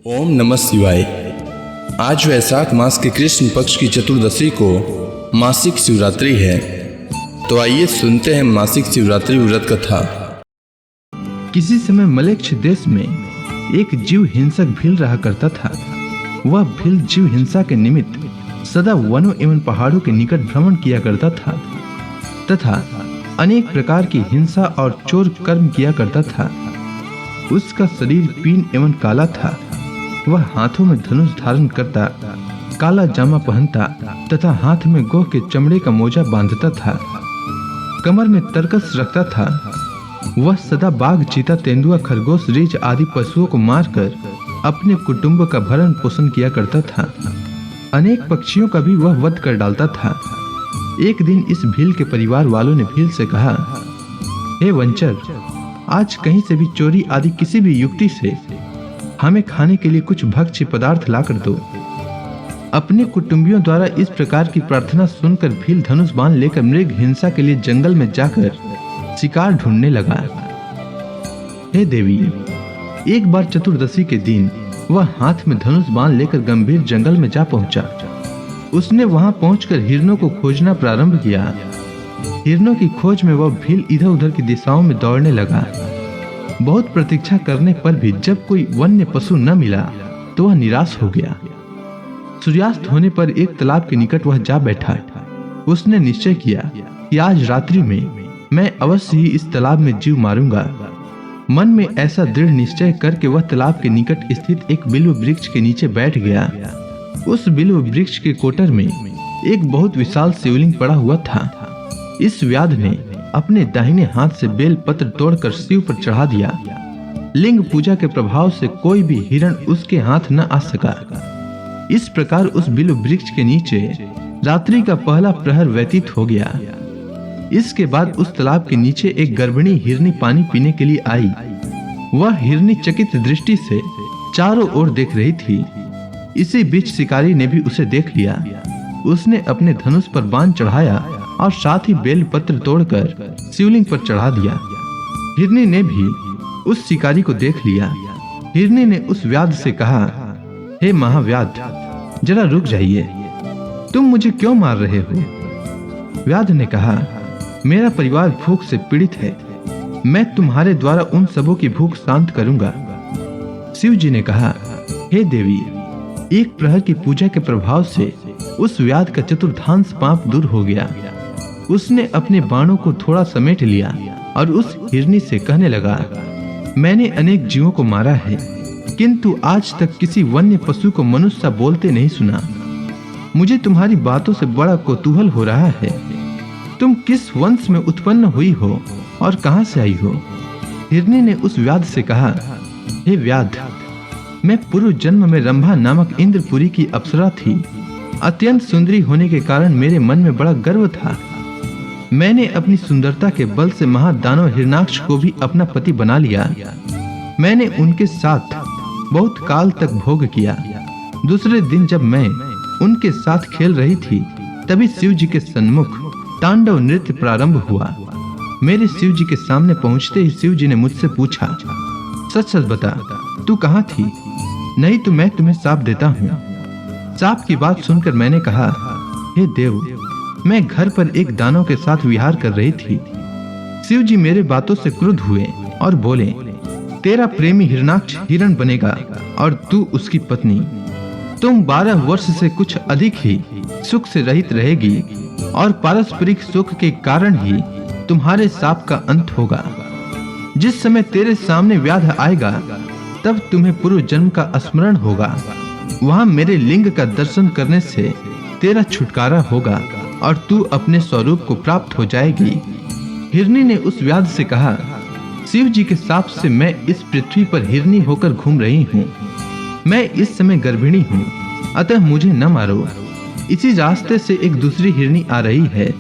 ओम नमः शिवाय। आज वैशाख मास के कृष्ण पक्ष की चतुर्दशी को मासिक शिवरात्रि है। तो आइए सुनते हैं मासिक शिवरात्रि व्रत कथा। किसी समय मलेच्छ देश में एक जीव हिंसक भील रहा करता था। वह भील जीव हिंसा के निमित्त सदा वनों एवं पहाड़ों के निकट भ्रमण किया करता था तथा अनेक प्रकार की हिंसा और चोर कर्म किया करता था। उसका शरीर पीन एवं काला था। वह हाथों में धनुष धारण करता, काला जामा पहनता तथा हाथ में गोह के चमड़े का मोजा बांधता था। कमर में तरकस रखता था। वह सदा बाघ, चीता, तेंदुआ, खरगोश, रीछ आदि पशुओं को मारकर अपने कुटुंब का भरण पोषण किया करता था। अनेक पक्षियों का भी वह वध कर डालता था। एक दिन इस भील के परिवार वालों ने भील से कहा, हे वंचर, आज कहीं से भी चोरी आदि किसी भी युक्ति से हमें खाने के लिए कुछ भक्ष्य पदार्थ लाकर दो। अपने कुटुंबियों द्वारा इस प्रकार की प्रार्थना सुनकर भील धनुष बाण लेकर मृग हिंसा के लिए जंगल में जाकर शिकार ढूंढने लगा। हे देवी, एक बार चतुर्दशी के दिन वह हाथ में धनुष बाण लेकर गंभीर जंगल में जा पहुंचा। उसने वहां पहुंचकर हिरणों को खोजना प्रारंभ किया। हिरणों की खोज में वह भील इधर उधर की दिशाओं में दौड़ने लगा। बहुत प्रतीक्षा करने पर भी जब कोई वन्य पशु न मिला तो वह निराश हो गया। सूर्यास्त होने पर एक तालाब के निकट वह जा बैठा। उसने निश्चय किया कि आज रात्रि में मैं अवश्य ही इस तालाब में जीव मारूंगा। मन में ऐसा दृढ़ निश्चय करके वह तालाब के निकट स्थित एक बिल्व वृक्ष के नीचे बैठ गया। उस बिल्व वृक्ष के कोटर में एक बहुत विशाल शिवलिंग पड़ा हुआ था। इस व्याध ने अपने दाहिने हाथ से बेल पत्र तोड़कर शिव पर चढ़ा दिया। लिंग पूजा के प्रभाव से कोई भी हिरण उसके हाथ न आ सका। इस प्रकार उस बिल्व वृक्ष के नीचे रात्रि का पहला प्रहर व्यतीत हो गया। इसके बाद उस तालाब के नीचे एक गर्भिणी हिरनी पानी पीने के लिए आई। वह हिरनी चकित दृष्टि से चारों ओर देख रही थी। इसी बीच शिकारी ने भी उसे देख लिया। उसने अपने धनुष पर बाण चढ़ाया और साथ ही बेल पत्र तोड़कर शिवलिंग पर चढ़ा दिया। हिरनी ने भी उस शिकारी को देख लिया। हिरनी ने उस व्याध से कहा, हे महाव्याध, जरा रुक जाइए, तुम मुझे क्यों मार रहे हो? व्याध ने कहा, मेरा परिवार भूख से पीड़ित है। मैं तुम्हारे द्वारा उन सबों की भूख शांत करूंगा। शिव जी ने कहा, हे देवी, एक प्रहर की पूजा के प्रभाव से उस व्याध का चतुर्थांश पाप दूर हो गया। उसने अपने बाणों को थोड़ा समेट लिया और उस हिरनी से कहने लगा, मैंने अनेक जीवों को मारा है, किंतु आज तक किसी वन्य पशु को मनुष्य सा बोलते नहीं सुना। मुझे तुम्हारी बातों से बड़ा कौतूहल हो रहा है। तुम किस वंश में उत्पन्न हुई हो और कहां से आई हो? हिरनी ने उस व्याध से कहा, हे व्याध, मैं पूर्व जन्म में रंभा नामक इंद्रपुरी की अप्सरा थी। अत्यंत सुंदरी होने के कारण मेरे मन में बड़ा गर्व था। मैंने अपनी सुंदरता के बल से महादानव हिरणाक्ष को भी अपना पति बना लिया। मैंने उनके साथ बहुत काल तक भोग किया। दूसरे दिन जब मैं उनके साथ खेल रही थी, तभी शिव जी के सन्मुख तांडव नृत्य प्रारंभ हुआ। मेरे शिव जी के सामने पहुंचते ही शिव जी ने मुझसे पूछा, सच सच बता, तू कहाँ थी? नहीं तो मैं तुम्हें शाप देता हूँ। शाप की बात सुनकर मैंने कहा, हे देव, मैं घर पर एक दानव के साथ विहार कर रही थी। शिव जी मेरे बातों से क्रुद्ध हुए और बोले, तेरा प्रेमी हिरणाक्ष हिरण बनेगा और तू उसकी पत्नी। तुम 12 वर्ष से कुछ अधिक ही सुख से रहित रहेगी और पारस्परिक सुख के कारण ही तुम्हारे शाप का अंत होगा। जिस समय तेरे सामने व्याध आएगा, तब तुम्हें पूर्व जन्म का स्मरण होगा। वहां मेरे लिंग का दर्शन करने से तेरा छुटकारा होगा और तू अपने स्वरूप को प्राप्त हो जाएगी। हिरनी ने उस व्याध से कहा, शिव जी के शाप से मैं इस पृथ्वी पर हिरनी होकर घूम रही हूँ। मैं इस समय गर्भिणी हूँ, अतः मुझे न मारो। इसी रास्ते से एक दूसरी हिरनी आ रही है।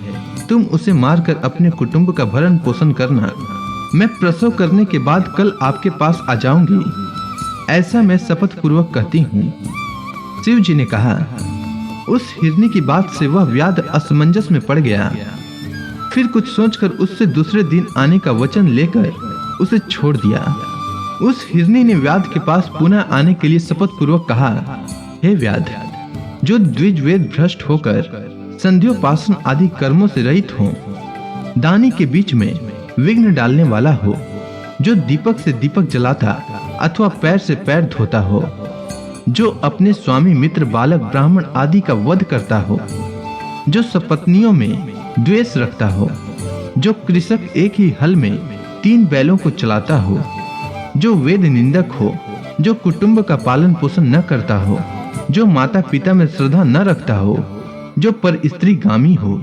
तुम उसे मारकर अपने कुटुंब का भरण पोषण करना। मैं प्रसव करने के बाद कल आपके पास आ जाऊंगी। ऐसा मैं शपथ पूर्वक कहती हूँ। शिव जी ने कहा। उस हिरनी की बात से वह व्याध असमंजस में पड़ गया। फिर कुछ सोचकर उससे दूसरे दिन आने का वचन लेकर उसे छोड़ दिया। उस हिरनी ने व्याध के पास पुनः आने के लिए शपथ पूर्वक कहा, हे व्याध, जो द्विजवेद भ्रष्ट होकर संध्योपासन आदि कर्मों से रहित हो, दानी के बीच में विघ्न डालने वाला हो, जो दीपक से दीपक जलाता अथवा पैर से पैर धोता हो, जो अपने स्वामी मित्र बालक ब्राह्मण आदि का वध करता हो, जो सपत्नियों में द्वेष रखता हो, जो कृषक एक ही हल में 3 बैलों को चलाता हो, जो वेद निंदक हो, जो कुटुंब का पालन पोषण न करता हो, जो माता पिता में श्रद्धा न रखता हो, जो पर स्त्री गामी हो,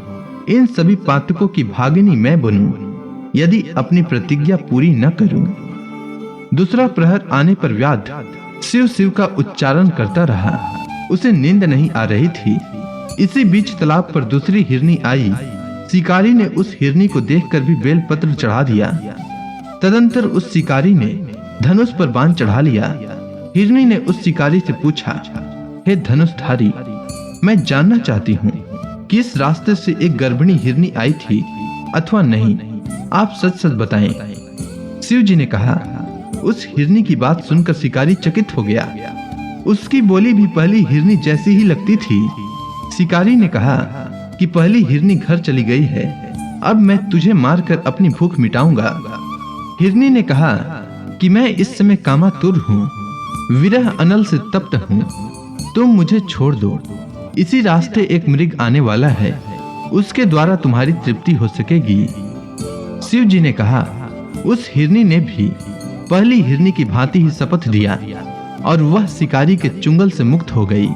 इन सभी पातकों की भागिनी मैं बनूं यदि अपनी प्रतिज्ञा पूरी न करूं। दूसरा प्रहर आने पर व्याध शिव शिव का उच्चारण करता रहा। उसे नींद नहीं आ रही थी। इसी बीच तालाब पर दूसरी हिरनी आई। शिकारी ने उस हिरनी को देखकर भी बेलपत्र चढ़ा दिया। तदंतर उस शिकारी ने धनुष पर बाण चढ़ा लिया। हिरनी ने उस शिकारी से पूछा, हे धनुषधारी, मैं जानना चाहती हूँ कि इस रास्ते से एक गर्भिणी हिरनी आई थी अथवा नहीं, आप सच सच बताएं। शिव जी ने कहा। उस हिरनी की बात सुनकर शिकारी चकित हो गया। उसकी बोली भी पहली हिरनी जैसी ही लगती थी। शिकारी ने कहा कि पहली हिरनी घर चली गई है, अब मैं तुझे मारकर अपनी भूख मिटाऊंगा। हिरनी ने कहा कि मैं इस समय कामातुर हूँ, विरह अनल से तप्त हूँ, तुम मुझे छोड़ दो। इसी रास्ते एक मृग आने वाला है, उसके द्वारा तुम्हारी तृप्ति हो सकेगी। शिव जी ने कहा। उस हिरनी ने भी पहली हिरनी की भांति ही शपथ दिया और वह शिकारी के चुंगल से मुक्त हो गई।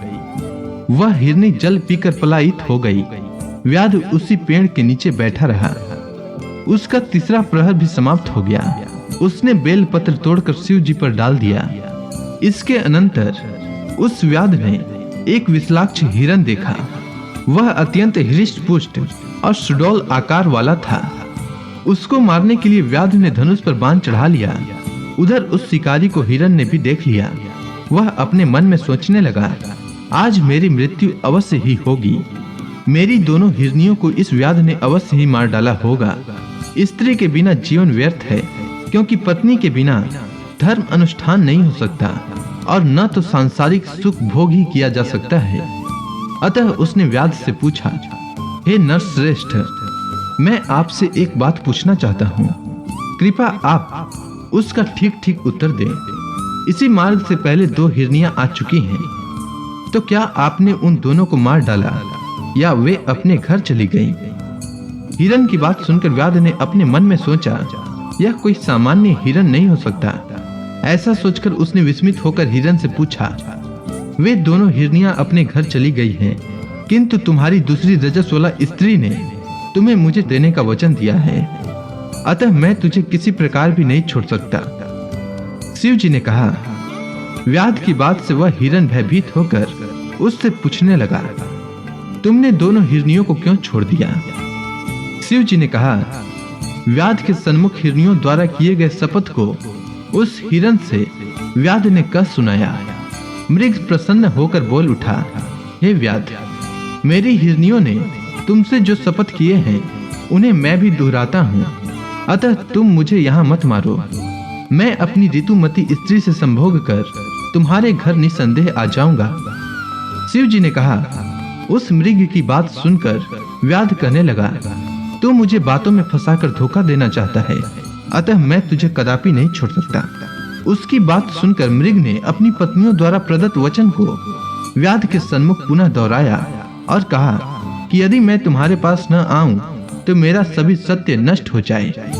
वह हिरनी जल पीकर पलायित हो गई। व्याध उसी पेड़ के नीचे बैठा रहा। उसका तीसरा प्रहर भी समाप्त हो गया। उसने बेलपत्र तोड़कर शिव जी पर डाल दिया। इसके अनंतर उस व्याध ने एक विशालाक्ष हिरण देखा। वह अत्यंत हृष्ट पुष्ट और सुडौल आकार वाला था। उसको मारने के लिए व्याध ने धनुष पर बाण चढ़ा लिया। उधर उस शिकारी को हिरण ने भी देख लिया। वह अपने मन में सोचने लगा, आज मेरी मृत्यु अवश्य ही होगी। मेरी दोनों हिरनियों को इस व्याध ने अवश्य ही मार डाला होगा। स्त्री के बिना जीवन व्यर्थ है, क्योंकि पत्नी के बिना धर्म अनुष्ठान नहीं हो सकता और न तो सांसारिक सुख भोग ही किया जा सकता है। अतः उसने व्याध से पूछा, हे नरश्रेष्ठ, मैं आपसे एक बात पूछना चाहता हूँ, कृपया आप उसका ठीक ठीक उत्तर दें। इसी मार्ग से पहले 2 हिरनियां आ चुकी हैं, तो क्या आपने उन दोनों को मार डाला या वे अपने घर चली गईं? हिरण की बात सुनकर व्याध ने अपने मन में सोचा, यह कोई सामान्य हिरण नहीं हो सकता। ऐसा सोचकर उसने विस्मित होकर हिरण से पूछा, वे दोनों हिरनियां अपने घर चली गई हैं, किंतु तुम्हारी दूसरी रजस्वला स्त्री ने तुम्हें मुझे देने का वचन दिया है, अतः मैं तुझे किसी प्रकार भी नहीं छोड़ सकता। शिव जी ने कहा। व्याध की बात से वह हिरण भयभीत होकर उससे पूछने लगा, तुमने दोनों हिरनियों को क्यों छोड़ दिया? शिव जी ने कहा, व्याध के सन्मुख हिरनियों द्वारा किए गए शपथ को उस हिरण से व्याध ने कह सुनाया। मृग प्रसन्न होकर बोल उठा, हे व्याध, मेरी हिरनियों ने तुमसे जो शपथ किए हैं उन्हें मैं भी दोहराता हूँ, अतः तुम मुझे यहाँ मत मारो। मैं अपनी ऋतुमती स्त्री से संभोग कर तुम्हारे घर निसंदेह आ जाऊंगा। शिव जी ने कहा। उस मृग की बात सुनकर व्याध कहने लगा, तू मुझे बातों में फंसाकर धोखा देना चाहता है, अतः मैं तुझे कदापि नहीं छोड़ सकता। उसकी बात सुनकर मृग ने अपनी पत्नियों द्वारा प्रदत्त वचन को व्याध के सन्मुख पुनः दोहराया और कहा कि यदि मैं तुम्हारे पास न आऊं तो मेरा सभी सत्य नष्ट हो जाए।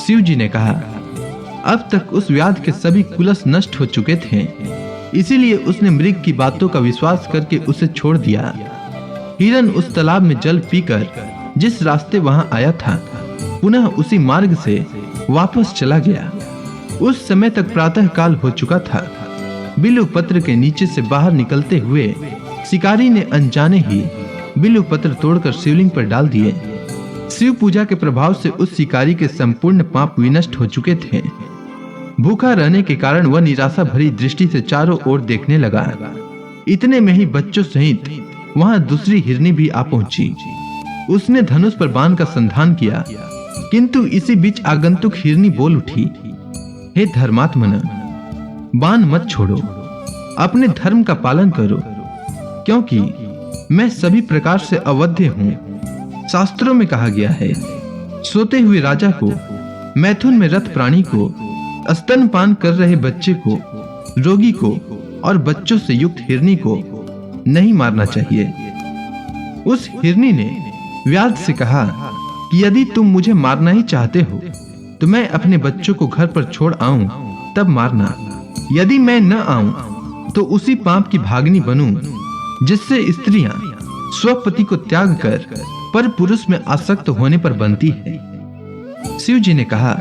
शिव जी ने कहा, अब तक उस व्याध के सभी कुलस नष्ट हो चुके थे, इसीलिए उसने मृग की बातों का विश्वास करके उसे छोड़ दिया। हिरण उस तालाब में जल पीकर जिस रास्ते वहां आया था, पुनः उसी मार्ग से वापस चला गया। उस समय तक प्रातः काल हो चुका था। बिल्व पत्र के नीचे से बाहर निकलते हुए शिकारी ने अनजाने ही बिल्व पत्र तोड़कर शिवलिंग पर डाल दिए। शिव पूजा के प्रभाव से उस शिकारी के संपूर्ण पाप विनष्ट हो चुके थे। भूखा रहने के कारण वह निराशा भरी दृष्टि से चारों ओर देखने लगा। इतने में ही बच्चों सहित वहां दूसरी हिरनी भी आ पहुंची। उसने धनुष पर बाण का संधान किया, किंतु इसी बीच आगंतुक हिरनी बोल उठी, हे धर्मात्मन, बाण मत छोड़ो, अपने धर्म का पालन करो, क्योंकि मैं सभी प्रकार से अवध्य हूं। शास्त्रों में कहा गया है, सोते हुए राजा को, मैथुन में रथ प्राणी को, स्तनपान कर रहे बच्चे को, रोगी को और बच्चों से युक्त हिरनी को नहीं मारना चाहिए। उस हिरनी ने व्याध से कहा कि यदि तुम मुझे मारना ही चाहते हो तो मैं अपने बच्चों को घर पर छोड़ आऊं तब मारना। यदि मैं न आऊं तो उसी पाप की भागनी बनूं जिससे स्त्रियां स्वपति को त्याग कर पर पुरुष में आसक्त होने पर बनती है। शिव जी ने कहा,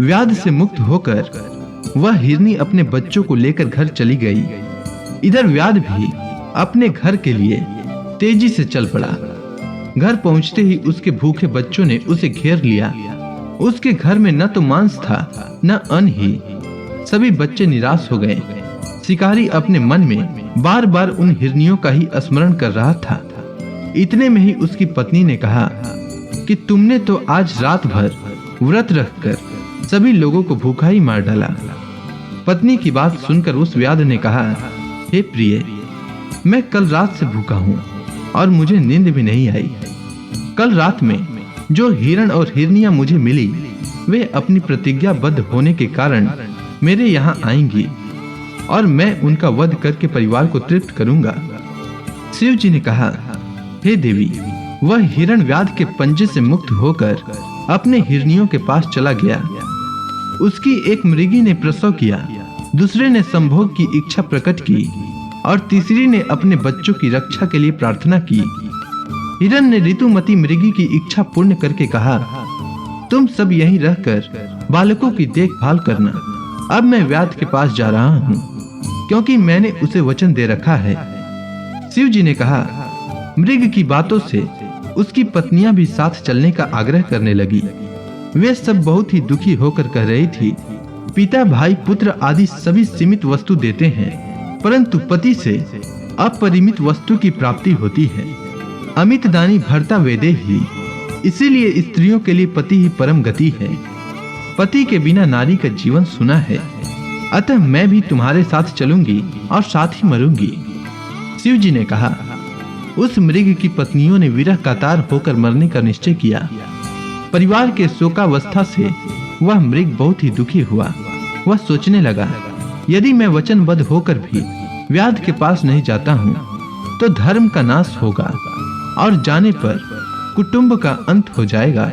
व्याध से मुक्त होकर वह हिरनी अपने बच्चों को लेकर घर चली गई। इधर व्याध भी अपने घर के लिए तेजी से चल पड़ा। घर पहुंचते ही उसके भूखे बच्चों ने उसे घेर लिया। उसके घर में न तो मांस था न अन्न ही। सभी बच्चे निराश हो गए। शिकारी अपने मन में बार बार उन हिरनियों का ही स्मरण कर रहा था। इतने में ही उसकी पत्नी ने कहा कि तुमने तो आज रात भर व्रत रखकर सभी लोगों को भूखा ही मार डाला। पत्नी की बात सुनकर उस व्याध ने कहा, हे प्रिय, मैं कल रात से भूखा हूँ और मुझे नींद भी नहीं आई। कल रात में जो हिरण और हिरनियां मुझे मिली वे अपनी प्रतिज्ञाबद्ध होने के कारण मेरे यहाँ आएंगी और मैं उनका वध करके परिवार को तृप्त करूंगा। शिव जी ने कहा, हे देवी, वह हिरण व्याध के पंजे से मुक्त होकर अपने हिरनियों के पास चला गया। उसकी एक मृगी ने प्रसव किया, दूसरे ने संभोग की इच्छा प्रकट की और तीसरी ने अपने बच्चों की रक्षा के लिए प्रार्थना की। हिरण ने ऋतुमती मृगी की इच्छा पूर्ण करके कहा, तुम सब यहीं रहकर बालकों की देखभाल करना। अब मैं व्याध के पास जा रहा हूँ क्योंकि मैंने उसे वचन दे रखा है। शिव जी ने कहा, मृग की बातों से उसकी पत्नियां भी साथ चलने का आग्रह करने लगी। वे सब बहुत ही दुखी होकर कह रही थी, पिता भाई पुत्र आदि सभी सीमित वस्तु देते हैं, परंतु पति से अपरिमित वस्तु की प्राप्ति होती है। अमित दानी भर्ता वेदे ही, इसीलिए स्त्रियों के लिए पति ही परम गति है। पति के बिना नारी का जीवन सुना है। अतः मैं भी तुम्हारे साथ चलूंगी और साथ ही मरूंगी। शिव जी ने कहा, उस मृग की पत्नियों ने विरह कातर होकर मरने का निश्चय किया। परिवार के शोकावस्था से वह मृग बहुत ही दुखी हुआ। वह सोचने लगा, यदि मैं वचनबद्ध होकर भी व्याध के पास नहीं जाता हूँ तो धर्म का नाश होगा और जाने पर कुटुंब का अंत हो जाएगा।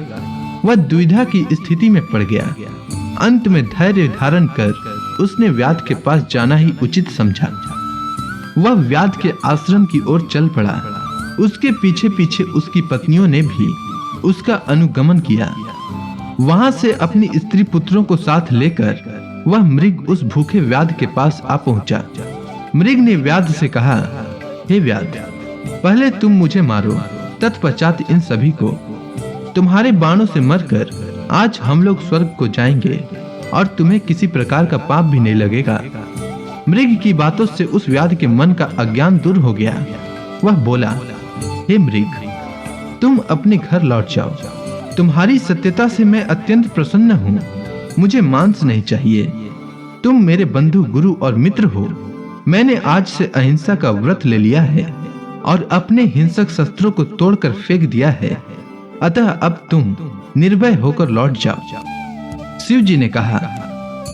वह दुविधा की स्थिति में पड़ गया। अंत में धैर्य धारण कर उसने व्याध के पास जाना ही उचित समझा। वह व्याध के आश्रम की ओर चल पड़ा। उसके पीछे पीछे उसकी पत्नियों ने भी उसका अनुगमन किया। वहां से अपनी स्त्री पुत्रों को साथ लेकर वह मृग उस भूखे व्याध के पास आ पहुंचा। मृग ने व्याध से कहा, हे व्याध, पहले तुम मुझे मारो, तत्पश्चात इन सभी को। तुम्हारे बाणों से मरकर आज हम लोग स्वर्ग को जाएंगे और तुम्हें किसी प्रकार का पाप भी नहीं लगेगा। मृग की बातों से उस व्याध के मन का अज्ञान दूर हो गया। वह बोला, हे मृग, तुम अपने घर लौट जाओ। तुम्हारी सत्यता से मैं अत्यंत प्रसन्न हूँ। मुझे मांस नहीं चाहिए। तुम मेरे बंधु, गुरु और मित्र हो। मैंने आज से अहिंसा का व्रत ले लिया है और अपने हिंसक शस्त्रों को तोड़कर फेंक दिया है। अतः अब तुम निर्भय होकर लौट जाओ। शिव जी ने कहा।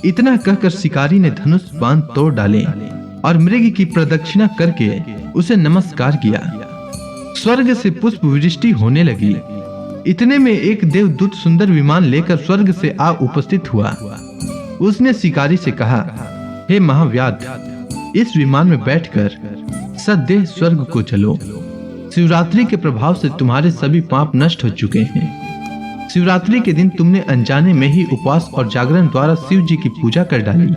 इतना कहकर शिकारी ने धनुष बाण तोड़ डाले और मृग की प्रदक्षिणा करके उसे नमस्कार किया। स्वर्ग से पुष्प वृष्टि होने लगी। इतने में एक देवदूत सुंदर विमान लेकर स्वर्ग से आ उपस्थित हुआ। उसने शिकारी से कहा, हे महाव्याध, इस विमान में बैठकर सदेह स्वर्ग को चलो। शिवरात्रि के प्रभाव से तुम्हारे सभी पाप नष्ट हो चुके हैं। शिवरात्रि के दिन तुमने अनजाने में ही उपवास और जागरण द्वारा शिव जी की पूजा कर डाली।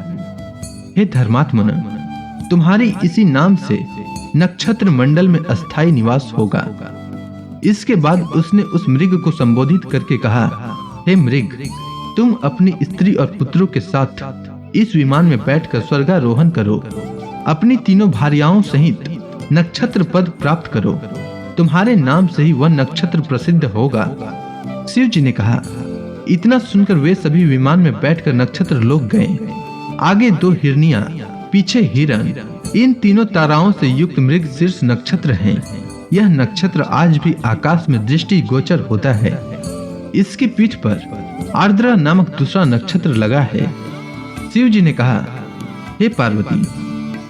हे धर्मात्मन, तुम्हारी इसी नाम से नक्षत्र मंडल में अस्थायी निवास होगा। इसके बाद उसने उस मृग को संबोधित करके कहा, हे मृग, तुम अपनी स्त्री और पुत्रों के साथ इस विमान में बैठकर स्वर्गारोहण करो। अपनी तीनों भार्याओं सहित नक्षत्र पद प्राप्त करो। तुम्हारे नाम से ही वह नक्षत्र प्रसिद्ध होगा। शिव जी ने कहा। इतना सुनकर वे सभी विमान में बैठकर नक्षत्र लोक गए। आगे 2 हिरनियां, पीछे हिरण। इन तीनों ताराओं से युक्त मृगशीर्ष नक्षत्र हैं। यह नक्षत्र आज भी आकाश में दृष्टिगोचर होता है। इसकी पीठ पर आर्द्रा नामक दूसरा नक्षत्र लगा है। शिव जी ने कहा, हे पार्वती,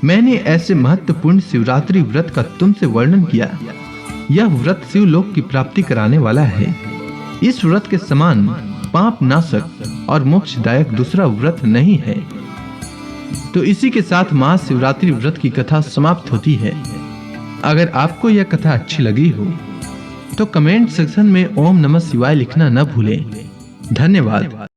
मैंने ऐसे महत्वपूर्ण शिवरात्रि व्रत का तुमसे वर्णन किया। यह व्रत शिवलोक की प्राप्ति कराने वाला है। इस व्रत के समान पाप नाशक और मोक्षदायक दूसरा व्रत नहीं है। तो इसी के साथ महाशिवरात्रि व्रत की कथा समाप्त होती है। अगर आपको यह कथा अच्छी लगी हो तो कमेंट सेक्शन में ओम नमः शिवाय लिखना न भूलें। धन्यवाद।